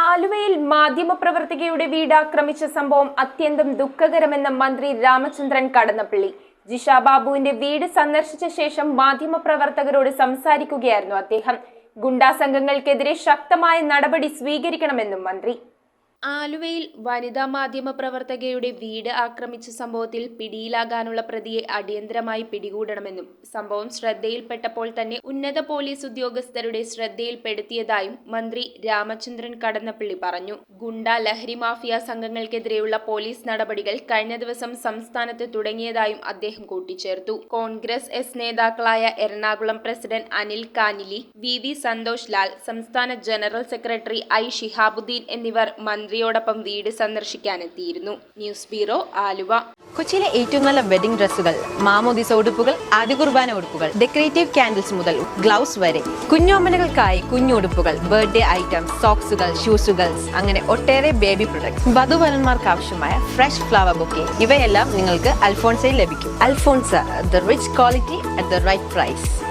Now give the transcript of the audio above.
ആലുവയിൽ മാധ്യമപ്രവർത്തകയുടെ വീട് ആക്രമിച്ച സംഭവം അത്യന്തം ദുഃഖകരമെന്ന് മന്ത്രി രാമചന്ദ്രൻ കടന്നപ്പള്ളി. ജിഷ ബാബുവിന്റെ വീട് സന്ദർശിച്ച ശേഷം മാധ്യമപ്രവർത്തകരോട് സംസാരിക്കുകയായിരുന്നു അദ്ദേഹം. ഗുണ്ടാ സംഘങ്ങൾക്കെതിരെ ശക്തമായ നടപടി സ്വീകരിക്കണമെന്നും മന്ത്രി. ആലുവയിൽ വനിതാ മാധ്യമ പ്രവർത്തകയുടെ വീട് ആക്രമിച്ച സംഭവത്തിൽ പിടിയിലാകാനുള്ള പ്രതിയെ അടിയന്തരമായി പിടികൂടണമെന്നും സംഭവം ശ്രദ്ധയിൽപ്പെട്ടപ്പോൾ തന്നെ ഉന്നത പോലീസ് ഉദ്യോഗസ്ഥരുടെ ശ്രദ്ധയിൽപ്പെടുത്തിയതായും മന്ത്രി രാമചന്ദ്രൻ കടന്നപ്പള്ളി പറഞ്ഞു. ഗുണ്ടാ ലഹരി മാഫിയ സംഘങ്ങൾക്കെതിരെയുള്ള പോലീസ് നടപടികൾ കഴിഞ്ഞ ദിവസം സംസ്ഥാനത്ത് തുടങ്ങിയതായും അദ്ദേഹം കൂട്ടിച്ചേർത്തു. കോൺഗ്രസ് എസ് നേതാക്കളായ എറണാകുളം പ്രസിഡന്റ് അനിൽ കാനിലി, വി സന്തോഷ് ലാൽ, സംസ്ഥാന ജനറൽ സെക്രട്ടറി ഐ ഷിഹാബുദ്ദീൻ എന്നിവർ മന്ത്രിയോടൊപ്പം വീട് സന്ദർശിക്കാനെത്തിയിരുന്നു. News bureau, Aluva. കൊച്ചിയിലെ ഏറ്റവും നല്ല വെഡിംഗ് ഡ്രസ്സുകൾ, മാമോദിസ ഉടുപ്പുകൾ, ആദ്യ കുർബാന ഉടുപ്പുകൾ, ഡെക്കറേറ്റീവ് കാൻഡിൽസ് മുതൽ ഗ്ലൗസ് വരെ, കുഞ്ഞോമനകൾക്കായി കുഞ്ഞുടുപ്പുകൾ, ബർത്ത്ഡേ ഐറ്റംസ്, സോക്സുകൾ, ഷൂസുകൾ, അങ്ങനെ ഒട്ടേറെ ബേബി പ്രൊഡക്ട്സ്, വധുവരന്മാർക്ക് ആവശ്യമായ ഫ്രഷ് ഫ്ലവർ ബൊക്കെ, ഇവയെല്ലാം നിങ്ങൾക്ക് അൽഫോൺസയിൽ ലഭിക്കും. Alphonsa, the rich quality at the right price.